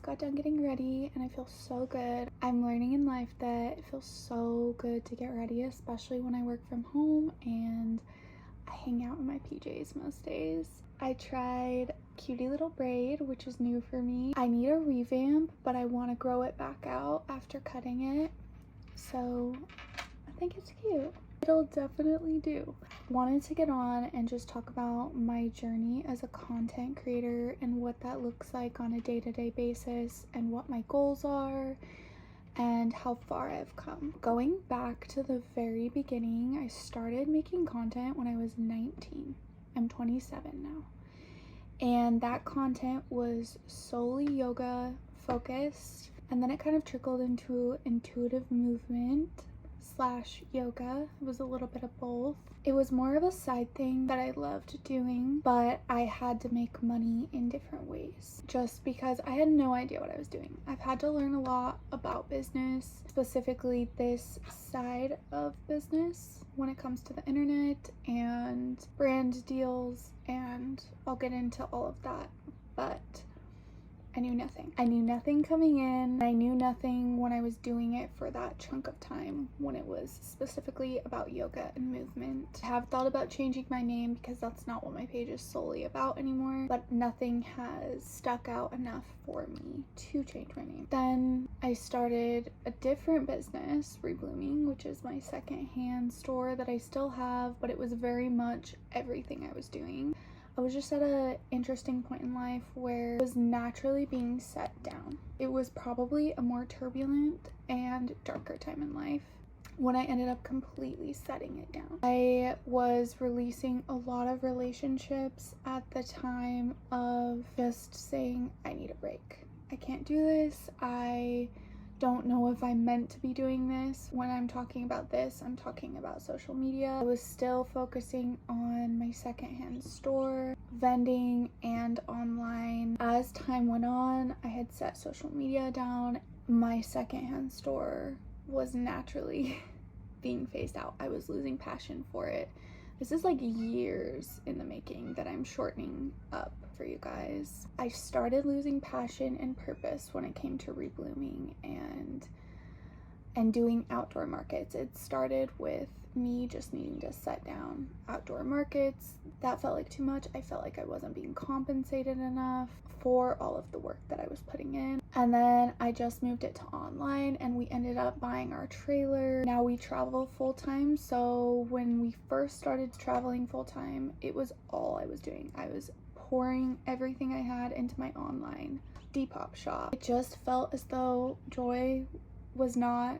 just got done getting ready and I feel so good. I'm learning in life that it feels so good to get ready, especially when I work from home and I hang out in my PJs most days. I tried Cutie Little Braid, which is new for me. I need a revamp, but I want to grow it back out after cutting it. So I think it's cute. It'll definitely do. Wanted to get on and just talk about my journey as a content creator and what that looks like on a day-to-day basis and what my goals are and how far I've come. Going back to the very beginning, I started making content when I was 19. I'm 27 now. And that content was solely yoga focused. And then it kind of trickled into intuitive movement / yoga. It was a little bit of both. It was more of a side thing that I loved doing, but I had to make money in different ways just because I had no idea what I was doing. I've had to learn a lot about business, specifically this side of business when it comes to the internet and brand deals, and I'll get into all of that, but I knew nothing. I knew nothing coming in. I knew nothing when I was doing it for that chunk of time when it was specifically about yoga and movement. I have thought about changing my name because that's not what my page is solely about anymore, but nothing has stuck out enough for me to change my name. Then I started a different business, Reblooming, which is my secondhand store that I still have, but it was very much everything I was doing. I was just at an interesting point in life where it was naturally being set down. It was probably a more turbulent and darker time in life when I ended up completely setting it down. I was releasing a lot of relationships at the time of just saying, I need a break. I can't do this. I don't know if I'm meant to be doing this. When I'm talking about this, I'm talking about social media. I was still focusing on my secondhand store, vending, and online. As time went on, I had set social media down. My secondhand store was naturally being phased out. I was losing passion for it. This is like years in the making that I'm shortening up for you guys. I started losing passion and purpose when it came to Reblooming and doing outdoor markets. It started with me just needing to set down outdoor markets. That felt like too much. I felt like I wasn't being compensated enough for all of the work that I was putting in. And then I just moved it to online and we ended up buying our trailer. Now we travel full-time. So when we first started traveling full-time, it was all I was doing. I was pouring everything I had into my online Depop shop. It just felt as though joy was not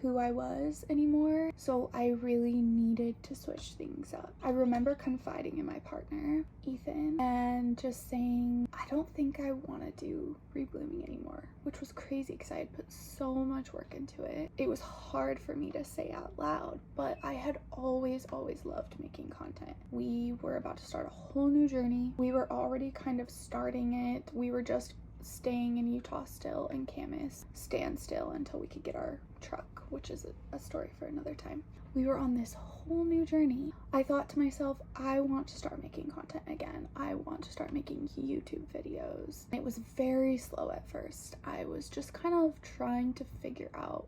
who I was anymore, so I really needed to switch things up. I remember confiding in my partner, Ethan, and just saying, I don't think I want to do Reblooming anymore, which was crazy because I had put so much work into it. It was hard for me to say out loud, but I had always loved making content. We were about to start a whole new journey. We were already kind of starting it. We were just staying in Utah still and Camas stand still until we could get our truck, which is a story for another time. We were on this whole new journey. I thought to myself, I want to start making content again. I want to start making YouTube videos. It was very slow at first. I was just kind of trying to figure out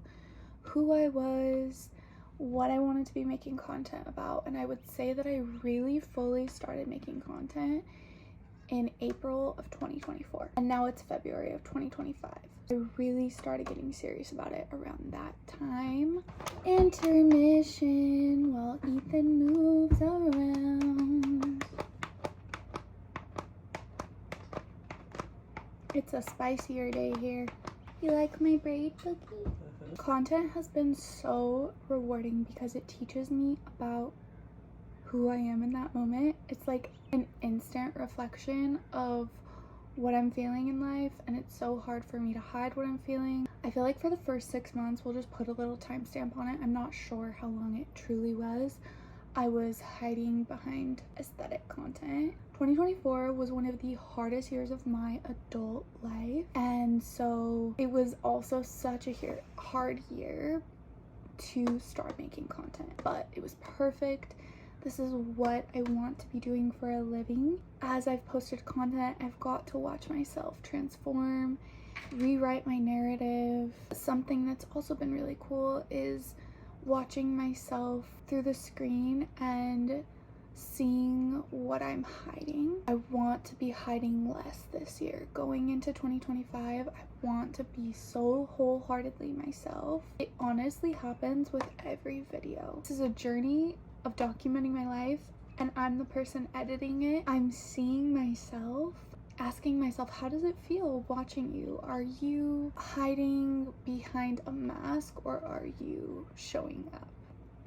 who I was, what I wanted to be making content about, and I would say that I really fully started making content in April of 2024, and now it's February of 2025. I really started getting serious about it around that time. Intermission while Ethan moves around. It's a spicier day here. You like my braid, Cookie? Content has been so rewarding because it teaches me about who I am in that moment. It's like an instant reflection of what I'm feeling in life, and it's so hard for me to hide what I'm feeling. I feel like for the first 6 months, we'll just put a little timestamp on it. I'm not sure how long it truly was. I was hiding behind aesthetic content. 2024 was one of the hardest years of my adult life, and so it was also such a hard year to start making content, but it was perfect. This is what I want to be doing for a living. As I've posted content, I've got to watch myself transform rewrite my narrative. Something that's also been really cool is watching myself through the screen and seeing what I'm hiding. I want to be hiding less this year. Going into 2025, I want to be so wholeheartedly myself. It honestly happens with every video. This is a journey of documenting my life, and I'm the person editing it. I'm seeing myself, asking myself, how does it feel watching you? Are you hiding behind a mask, or are you showing up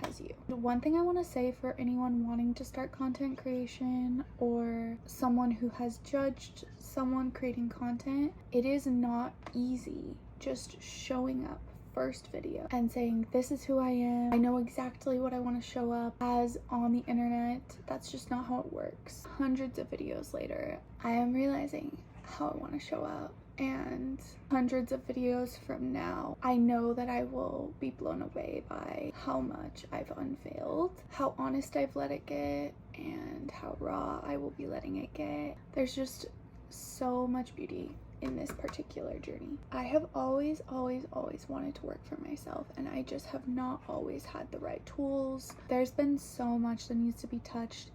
as you? The one thing I want to say for anyone wanting to start content creation, or someone who has judged someone creating content, it is not easy just showing up first video and saying, this is who I am, I know exactly what I want to show up as on the internet. That's just not how it works. Hundreds of videos later, I am realizing how I want to show up, and hundreds of videos from now, I know that I will be blown away by how much I've unveiled, how honest I've let it get, and how raw I will be letting it get. There's just so much beauty in this particular journey. I have always wanted to work for myself, and I just have not always had the right tools. There's been so much that needs to be touched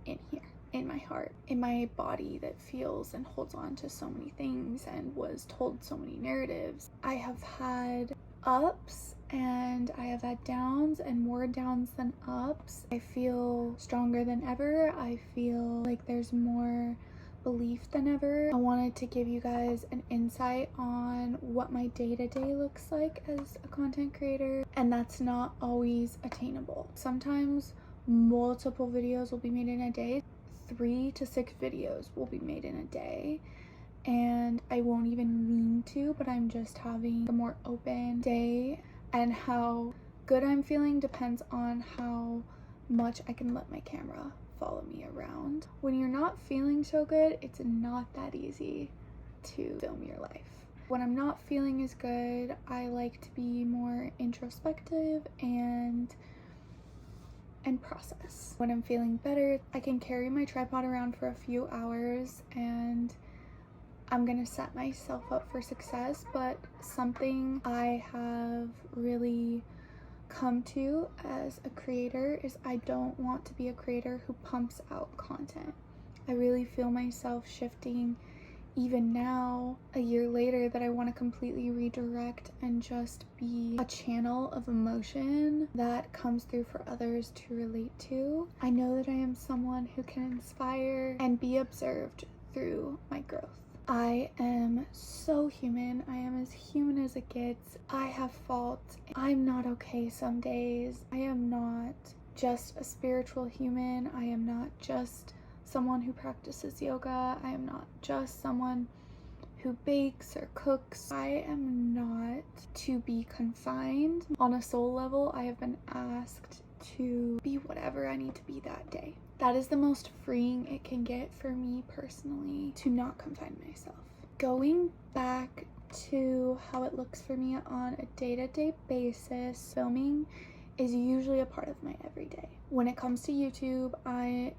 in here, in my heart, in my body, that feels and holds on to so many things and was told so many narratives. I have had ups and I have had downs, and more downs than ups. I feel stronger than ever. I feel like there's more belief than ever. I wanted to give you guys an insight on what my day-to-day looks like as a content creator, and that's not always attainable. Sometimes multiple videos will be made in a day. 3 to 6 videos will be made in a day, and I won't even mean to, but I'm just having a more open day, and how good I'm feeling depends on how much I can let my camera follow me around. When you're not feeling so good, it's not that easy to film your life. When I'm not feeling as good, I like to be more introspective and process. When I'm feeling better, I can carry my tripod around for a few hours, and I'm gonna set myself up for success. But something I have really come to as a creator is I don't want to be a creator who pumps out content. I really feel myself shifting even now, a year later, that I want to completely redirect and just be a channel of emotion that comes through for others to relate to. I know that I am someone who can inspire and be observed through my growth. I am so human. I am as human as it gets. I have faults. I'm not okay some days. I am not just a spiritual human. I am not just someone who practices yoga. I am not just someone who bakes or cooks. I am not to be confined. On a soul level, I have been asked to be whatever I need to be that day. That is the most freeing it can get for me personally, to not confine myself. Going back to how it looks for me on a day-to-day basis, filming is usually a part of my everyday. When it comes to YouTube, I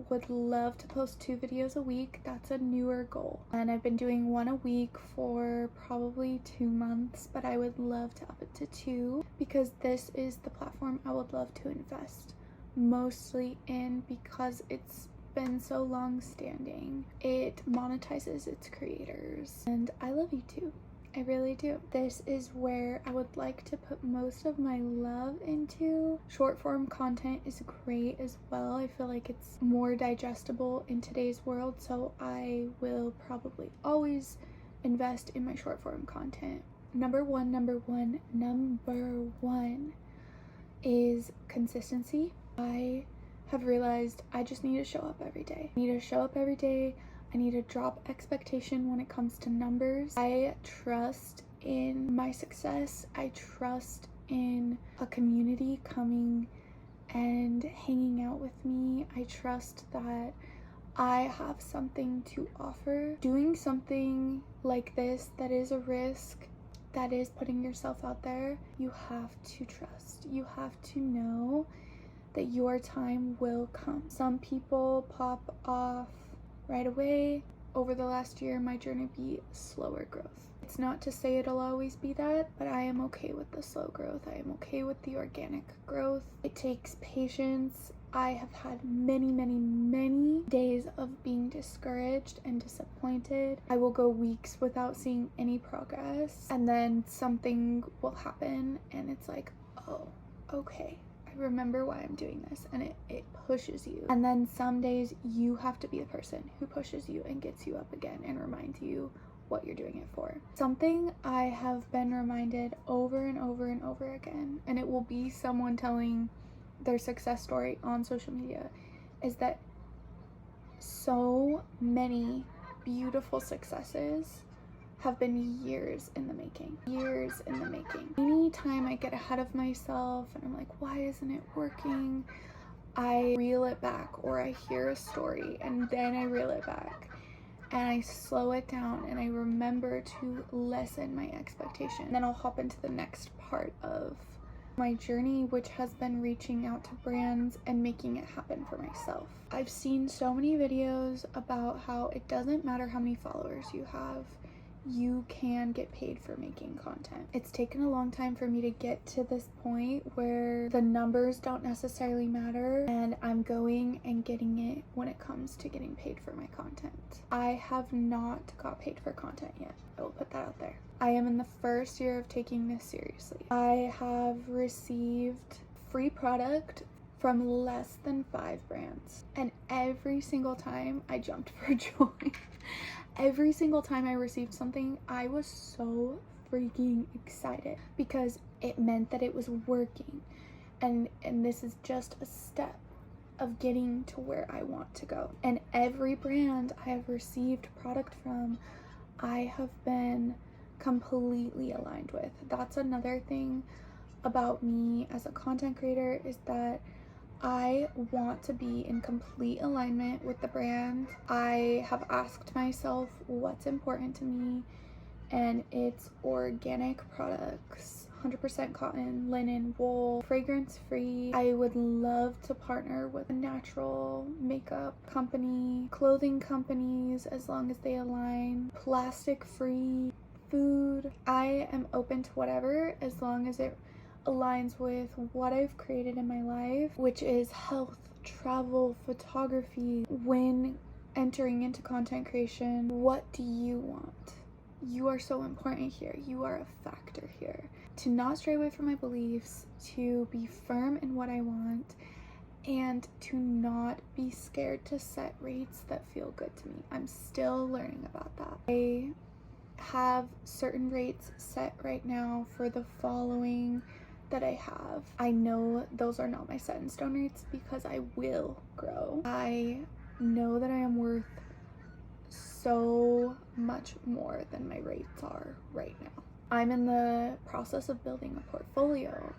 would love to post 2 videos a week. That's a newer goal, and I've been doing 1 a week for probably 2 months, but I would love to up it to 2, because this is the platform I would love to invest mostly in, because it's been so long standing. It monetizes its creators, and I love YouTube. I really do. This is where I would like to put most of my love into. Short form content is great as well. I feel like it's more digestible in today's world, so I will probably always invest in my short form content. Number one is consistency. I have realized I just need to show up every day. I need to show up every day. I need to drop expectation when it comes to numbers. I trust in my success. I trust in a community coming and hanging out with me. I trust that I have something to offer. Doing something like this that is a risk, that is putting yourself out there, you have to trust. You have to know that your time will come. Some people pop off right away. Over the last year, my journey be slower growth. It's not to say it'll always be that, but I am okay with the slow growth. I am okay with the organic growth. It takes patience. I have had many days of being discouraged and disappointed. I will go weeks without seeing any progress, and then something will happen and it's like, oh, okay, I remember why I'm doing this, and it pushes you. And then some days you have to be the person who pushes you and gets you up again and reminds you what you're doing it for. Something I have been reminded over and over again, and it will be someone telling their success story on social media, is that so many beautiful successes have been years in the making. Anytime I get ahead of myself and I'm like, why isn't it working? I reel it back, or I hear a story and then I reel it back and I slow it down and I remember to lessen my expectation. And then I'll hop into the next part of my journey, which has been reaching out to brands and making it happen for myself. I've seen so many videos about how it doesn't matter how many followers you have, you can get paid for making content. It's taken a long time for me to get to this point where the numbers don't necessarily matter, and I'm going and getting it when it comes to getting paid for my content. I have not got paid for content yet. I will put that out there. I am in the first year of taking this seriously. I have received free product from less than 5 brands, and every single time I jumped for joy. Every single time I received something, I was so freaking excited because it meant that it was working, and this is just a step of getting to where I want to go. And every brand I have received product from, I have been completely aligned with. That's another thing about me as a content creator, is that I want to be in complete alignment with the brand. I have asked myself what's important to me, and it's organic products, 100% cotton, linen, wool, fragrance free. I would love to partner with a natural makeup company, clothing companies, as long as they align, plastic free, food. I am open to whatever as long as it aligns with what I've created in my life, which is health, travel, photography. When entering into content creation, what do you want? You are so important here. You are a factor here. To not stray away from my beliefs, to be firm in what I want, and to not be scared to set rates that feel good to me. I'm still learning about that. I have certain rates set right now for the following that I have. I know those are not my set in stone rates because I will grow. I know that I am worth so much more than my rates are right now. I'm in the process of building a portfolio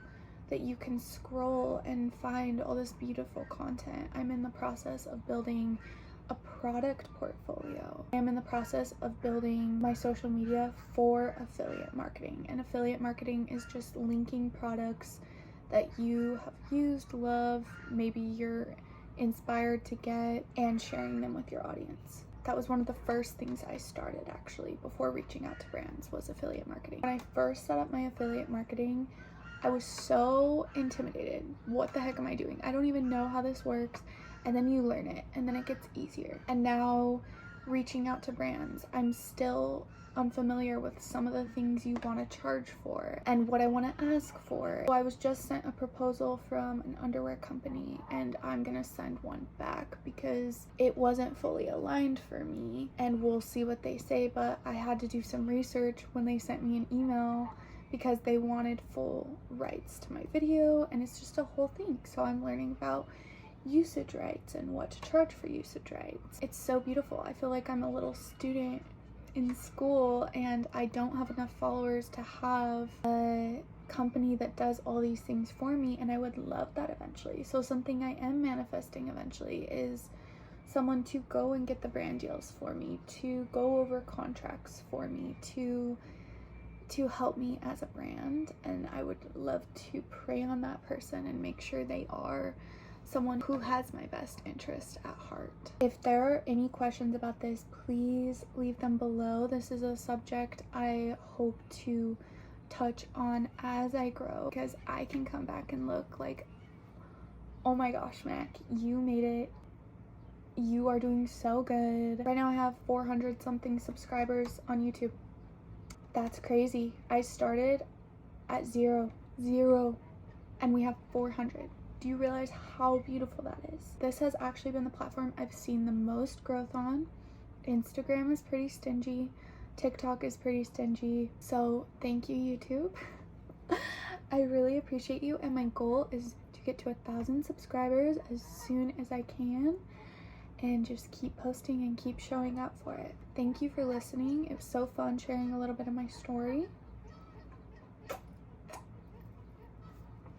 that you can scroll and find all this beautiful content. I'm in the process of building a product portfolio. I am in the process of building my social media for affiliate marketing. And affiliate marketing is just linking products that you have used, love, maybe you're inspired to get, and sharing them with your audience. That was one of the first things I started, actually, before reaching out to brands, was affiliate marketing. When I first set up my affiliate marketing, I was so intimidated. What the heck am I doing? I don't even know how this works. And then you learn it, and then it gets easier. And now reaching out to brands, I'm still unfamiliar with some of the things you want to charge for and what I want to ask for. So I was just sent a proposal from an underwear company, and I'm gonna send one back because it wasn't fully aligned for me, and we'll see what they say. But I had to do some research when they sent me an email because they wanted full rights to my video, and it's just a whole thing. So I'm learning about usage rights and what to charge for usage rights. It's so beautiful. I feel like I'm a little student in school, and I don't have enough followers to have a company that does all these things for me, and I would love that eventually. So something I am manifesting eventually is someone to go and get the brand deals for me, to go over contracts for me, to help me as a brand. And I would love to prey on that person and make sure they are someone who has my best interest at heart. If there are any questions about this, please leave them below. This is a subject I hope to touch on as I grow, because I can come back and look like, oh my gosh, Mac, you made it. You are doing so good. Right now I have 400 something subscribers on YouTube. That's crazy. I started at zero, and we have 400. Do you realize how beautiful that is? This has actually been the platform I've seen the most growth on. Instagram is pretty stingy. TikTok is pretty stingy. So thank you, YouTube. I really appreciate you, and my goal is to get to 1,000 subscribers as soon as I can, and just keep posting and keep showing up for it. Thank you for listening. It was so fun sharing a little bit of my story.